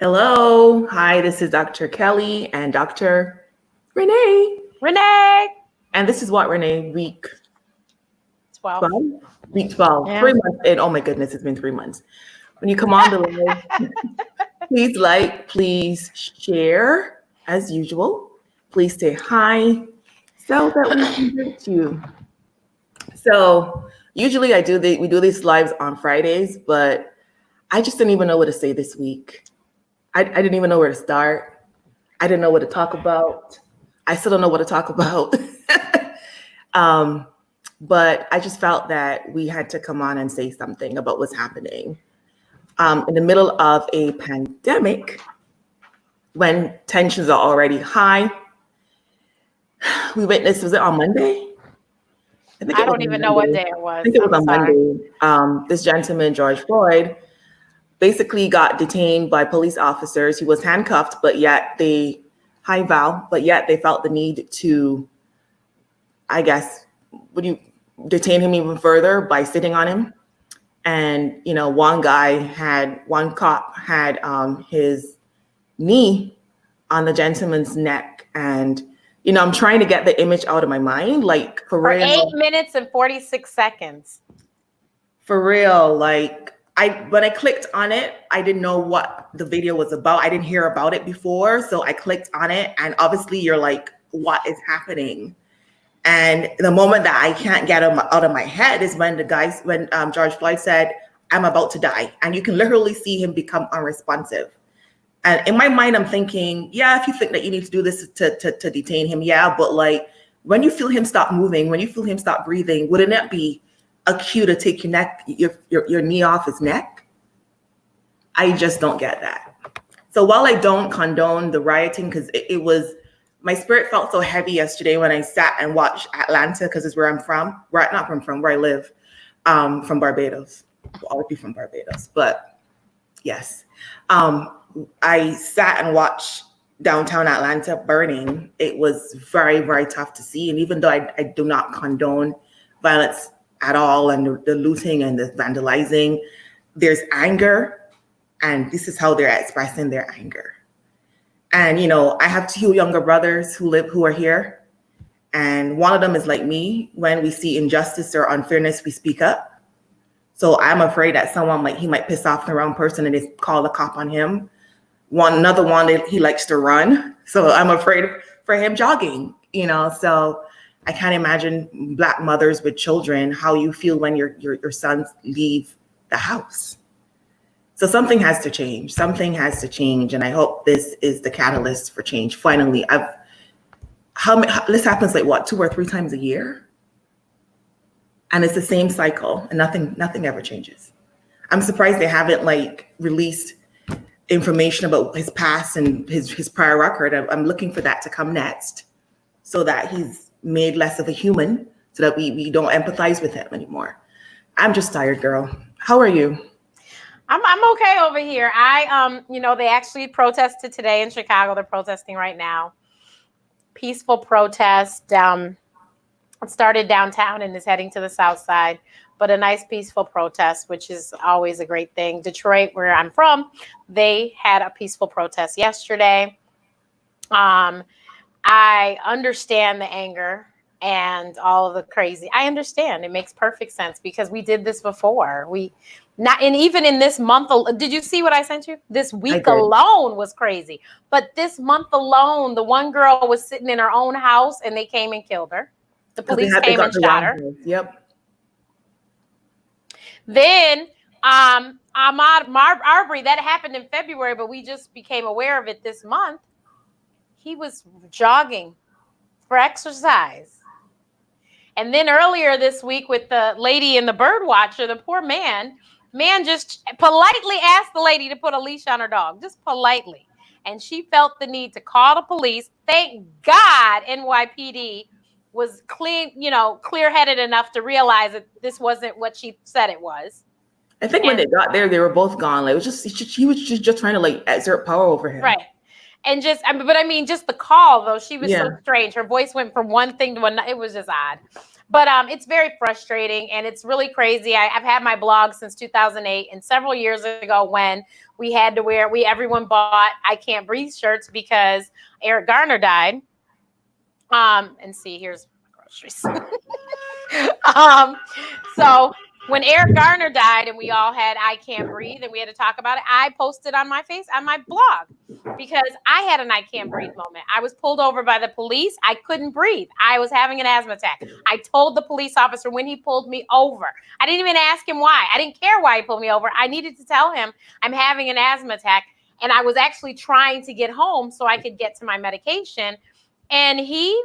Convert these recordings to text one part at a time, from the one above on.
Hello. Hi, this is Dr. Kelly and Dr. Renee. Renee. And this is what, Renee, week 12. 12? Week 12. Yeah. 3 months in. Oh my goodness, it's been 3 months. When you come on the live, please like, please share as usual. Please say hi so that we can get you. So usually we do these lives on Fridays, but I just didn't even know what to say this week. I didn't even know where to start. I didn't know what to talk about. I still don't know what to talk about. um, but I just felt that we had to come on and say something about what's happening. In the middle of a pandemic, when tensions are already high, we witnessed, was it on Monday? I don't even know what day it I was. think it was I'm on sorry. Monday. This gentleman, George Floyd, basically got detained by police officers. He was handcuffed, but yet they felt the need to, I guess, would you detain him even further by sitting on him? And one cop had his knee on the gentleman's neck, and I'm trying to get the image out of my mind, like for For real. 8 minutes and 46 seconds. For real, like when I clicked on it, I didn't know what the video was about. I didn't hear about it before, so I clicked on it, and obviously you're like, what is happening? And the moment that I can't get out of my head is when George Floyd said, "I'm about to die," and you can literally see him become unresponsive. And in my mind, I'm thinking, yeah, if you think that you need to do this to detain him, yeah, but like when you feel him stop moving, when you feel him stop breathing, wouldn't it be a cue to take your knee off his neck? I just don't get that. So while I don't condone the rioting, because it was, my spirit felt so heavy yesterday when I sat and watched Atlanta, because it's where I'm from, where I live, from Barbados. Well, I'll be from Barbados, but yes. I sat and watched downtown Atlanta burning. It was very, very tough to see. And even though I do not condone violence at all, and the looting and the vandalizing, there's anger, and this is how they're expressing their anger. And I have two younger brothers who are here, and one of them is like me. When we see injustice or unfairness, we speak up. So I'm afraid that he might piss off the wrong person and they call the cop on him. Another one, he likes to run, so I'm afraid for him jogging. So I can't imagine Black mothers with children, how you feel when your sons leave the house. So something has to change. Something has to change, and I hope this is the catalyst for change. Finally, this happens like what, 2 or 3 times a year, and it's the same cycle, and nothing ever changes. I'm surprised they haven't released information about his past and his prior record. I'm looking for that to come next, so that he's made less of a human, so that we don't empathize with him anymore. I'm just tired, girl. How are you? I'm okay over here. They actually protested today in Chicago. They're protesting right now. Peaceful protest. It started downtown and is heading to the south side, but a nice peaceful protest, which is always a great thing. Detroit, where I'm from, they had a peaceful protest yesterday. I understand the anger and all of the crazy. I understand. It makes perfect sense because we did this before. And even in this month, did you see what I sent you? This week alone was crazy. But this month alone, the one girl was sitting in her own house and they came and killed her. The police came and shot her. Yep. Then Ahmaud Arbery, that happened in February, but we just became aware of it this month. He was jogging for exercise. And then earlier this week with the lady in the bird watcher, the poor man just politely asked the lady to put a leash on her dog, just politely. And she felt the need to call the police. Thank God NYPD was clear-headed enough to realize that this wasn't what she said it was. I think when they got there, they were both gone. Like, it was she was just trying to exert power over him. Right. And just the call though, she was so strange. Her voice went from one thing to another. It was just odd. But it's very frustrating and it's really crazy. I've had my blog since 2008, and several years ago when we had to wear, everyone bought I Can't Breathe shirts because Eric Garner died. And see, here's my groceries. So when Eric Garner died and we all had I Can't Breathe and we had to talk about it, I posted on my blog because I had an I can't breathe moment. I was pulled over by the police. I couldn't breathe. I was having an asthma attack. I told the police officer when he pulled me over. I didn't even ask him why. I didn't care why he pulled me over. I needed to tell him I'm having an asthma attack. And I was actually trying to get home so I could get to my medication. And he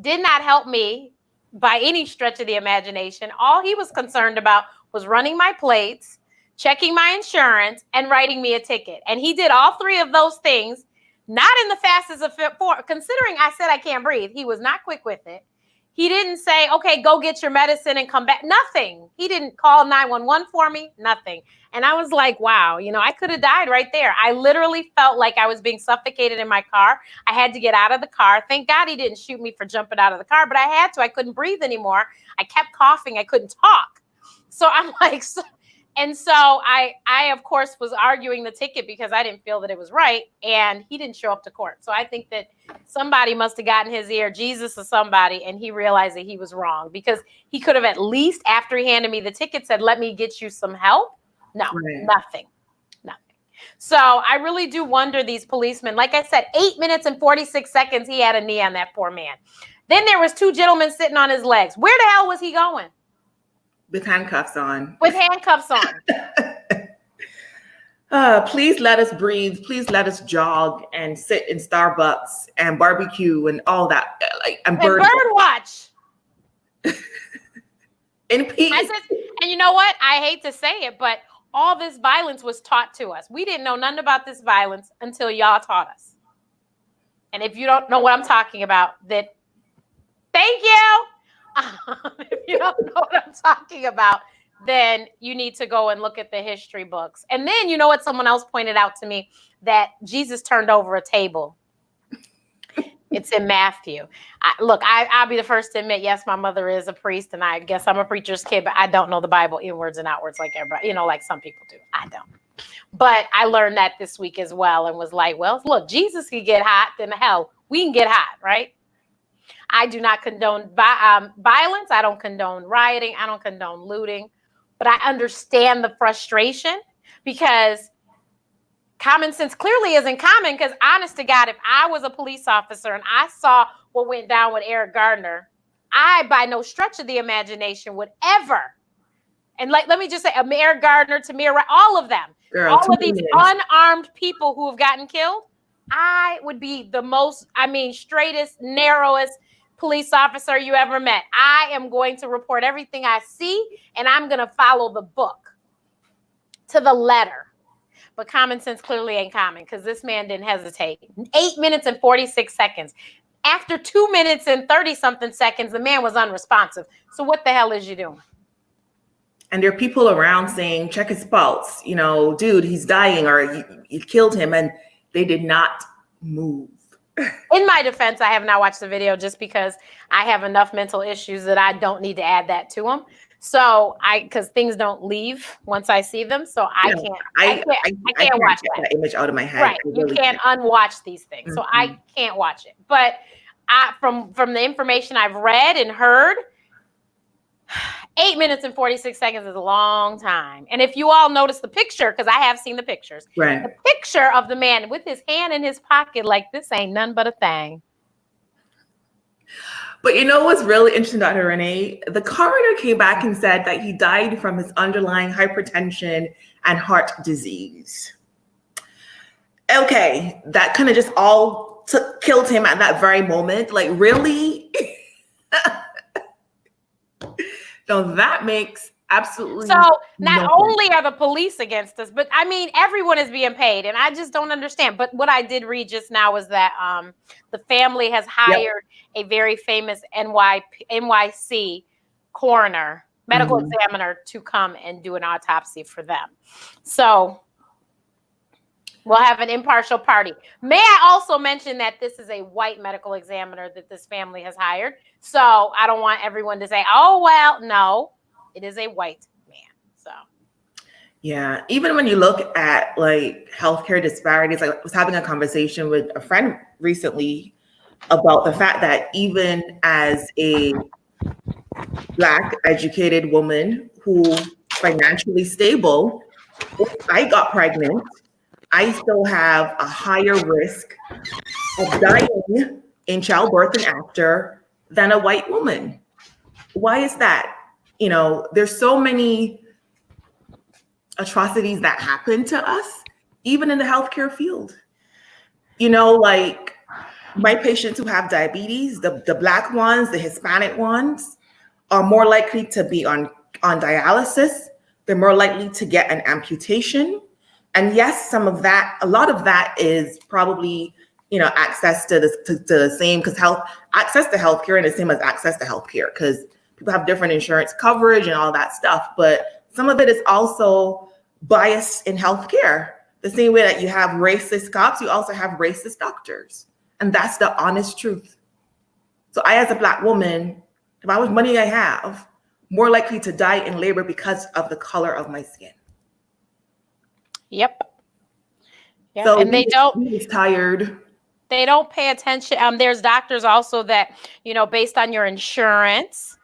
did not help me by any stretch of the imagination. All he was concerned about was running my plates, checking my insurance, and writing me a ticket. And he did all three of those things, not in the fastest of four. Considering I said I can't breathe, he was not quick with it. He didn't say, okay, go get your medicine and come back. Nothing. He didn't call 911 for me. Nothing. And I was like, wow, I could have died right there. I literally felt like I was being suffocated in my car. I had to get out of the car. Thank God he didn't shoot me for jumping out of the car, but I had to. I couldn't breathe anymore. I kept coughing. I couldn't talk. So I'm like, and so I of course was arguing the ticket because I didn't feel that it was right, and he didn't show up to court. So I think that somebody must have gotten his ear, Jesus or somebody, and he realized that he was wrong, because he could have at least, after he handed me the ticket, said, let me get you some help. No, nothing. So I really do wonder, these policemen, like I said, 8 minutes and 46 seconds, he had a knee on that poor man. Then there was two gentlemen sitting on his legs. Where the hell was he going? With handcuffs on. With handcuffs on. Please let us breathe. Please let us jog and sit in Starbucks and barbecue and all that. And bird watch. In peace. And you know what? I hate to say it, but all this violence was taught to us. We didn't know nothing about this violence until y'all taught us. And if you don't know what I'm talking about, then thank you. If you don't know what I'm talking about, then you need to go and look at the history books. And then, you know what? Someone else pointed out to me that Jesus turned over a table. It's in Matthew. I'll be the first to admit, yes, my mother is a priest, and I guess I'm a preacher's kid, but I don't know the Bible inwards and outwards like everybody, like some people do. I don't. But I learned that this week as well, and was like, well, look, Jesus can get hot, then hell, we can get hot, right? I do not condone violence. I don't condone rioting. I don't condone looting. But I understand the frustration, because common sense clearly isn't common. Because honest to God, if I was a police officer and I saw what went down with Eric Gardner, I, by no stretch of the imagination, would ever, and let me just say, Eric Gardner, Tamir, all of them, all of these unarmed people who have gotten killed, I would be the most, straightest, narrowest police officer you ever met. I am going to report everything I see, and I'm going to follow the book to the letter. But common sense clearly ain't common, because this man didn't hesitate. 8 minutes and 46 seconds. After 2 minutes and 30-something seconds, the man was unresponsive. So what the hell is you doing? And there are people around saying, check his pulse. Dude, he's dying, or you killed him. And they did not move. In my defense, I have not watched the video just because I have enough mental issues that I don't need to add that to them. So because things don't leave once I see them. So I can't watch that image out of my head. Right. You can't unwatch these things. Mm-hmm. So I can't watch it. But from the information I've read and heard, 8 minutes and 46 seconds is a long time. And if you all notice the picture, because I have seen the pictures, right. The picture of the man with his hand in his pocket, like, this ain't none but a thing. But you know what's really interesting, Dr. Renee? The coroner came back and said that he died from his underlying hypertension and heart disease. Okay, that kind of just all killed him at that very moment. Like, really? So that makes absolutely not only are the police against us, but everyone is being paid, and I just don't understand. But what I did read just now was that the family has hired a very famous NYC coroner, medical examiner, to come and do an autopsy for them. So We'll have an impartial party. May I also mention that this is a white medical examiner that this family has hired. So I don't want everyone to say, oh, well, no, it is a white man. So. Yeah. Even when you look at like healthcare disparities, like I was having a conversation with a friend recently about the fact that even as a Black educated woman who financially stable, if I got pregnant, I still have a higher risk of dying in childbirth and after than a white woman. Why is that? You know, there's so many atrocities that happen to us, even in the healthcare field. You know, like my patients who have diabetes, the Black ones, the Hispanic ones, are more likely to be on dialysis. They're more likely to get an amputation. And yes, a lot of that is probably, you know, access to the same, because access to healthcare and the same as access to healthcare, because people have different insurance coverage and all that stuff. But some of it is also bias in healthcare. The same way that you have racist cops, you also have racist doctors. And that's the honest truth. So I, as a Black woman, if I was money I have, more likely to die in labor because of the color of my skin. Yep. So and they don't. He's tired. They don't pay attention. There's doctors also that, you know, based on your insurance,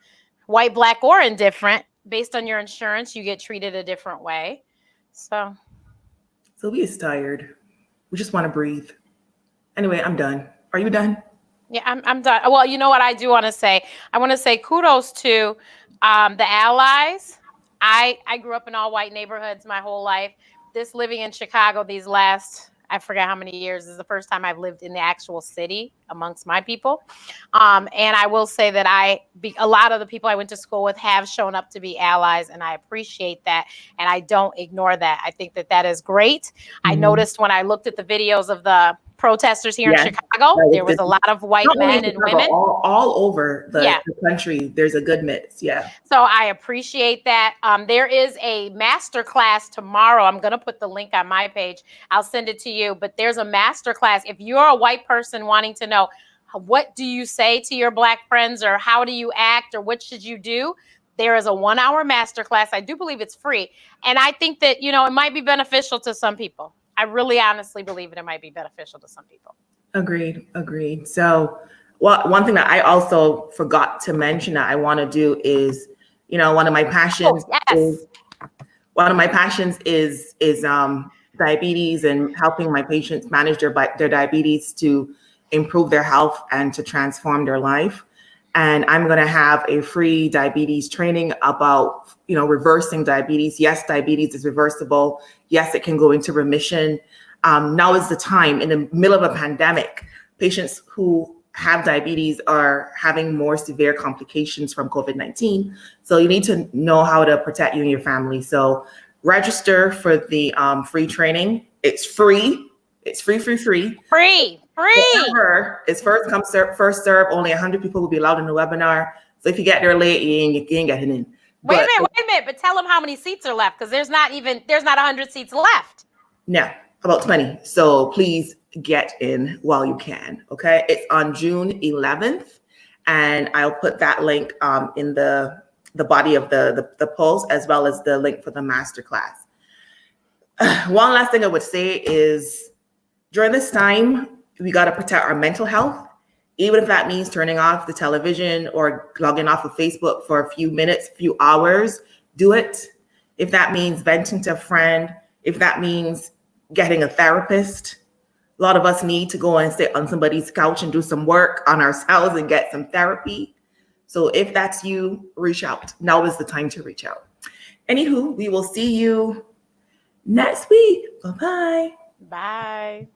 white, Black, or indifferent, based on your insurance, you get treated a different way. So we is tired. We just want to breathe. Anyway, I'm done. Are you done? Yeah, I'm done. Well, you know what I do want to say? I want to say kudos to the allies. I grew up in all white neighborhoods my whole life. This living in Chicago these last, I forget how many years, is the first time I've lived in the actual city amongst my people. And I will say that a lot of the people I went to school with have shown up to be allies, and I appreciate that. And I don't ignore that. I think that is great. Mm-hmm. I noticed when I looked at the videos of the protesters here in Chicago, there was a lot of white men and women. All over the country, there's a good mix, So I appreciate that. There is a master class tomorrow. I'm going to put the link on my page. I'll send it to you. But there's a master class. If you're a white person wanting to know, what do you say to your Black friends, or how do you act, or what should you do? There is a 1-hour master class. I do believe it's free. And I think that, you know, it might be beneficial to some people. I really honestly believe it might be beneficial to some people. Agreed. So one thing that I also forgot to mention that I want to do is, you know, one of my passions is diabetes, and helping my patients manage their diabetes to improve their health and to transform their life. And I'm going to have a free diabetes training about, you know, reversing diabetes. Yes, diabetes is reversible. Yes, it can go into remission. Now is the time. In the middle of a pandemic, patients who have diabetes are having more severe complications from COVID-19. So you need to know how to protect you and your family. So register for the free training. It's free. It's free. However, it's first come, first serve. Only 100 people will be allowed in the webinar. So if you get there late, you ain't getting in. Wait a minute. But tell them how many seats are left, because there's not 100 seats left. No, about 20. So please get in while you can. Okay. It's on June 11th. And I'll put that link in the body of the post, as well as the link for the masterclass. One last thing I would say is, during this time, we got to protect our mental health, even if that means turning off the television or logging off of Facebook for a few minutes, few hours. Do it. If that means venting to a friend, if that means getting a therapist. A lot of us need to go and sit on somebody's couch and do some work on ourselves and get some therapy. So if that's you, reach out. Now is the time to reach out. Anywho, we will see you next week. Bye-bye. Bye.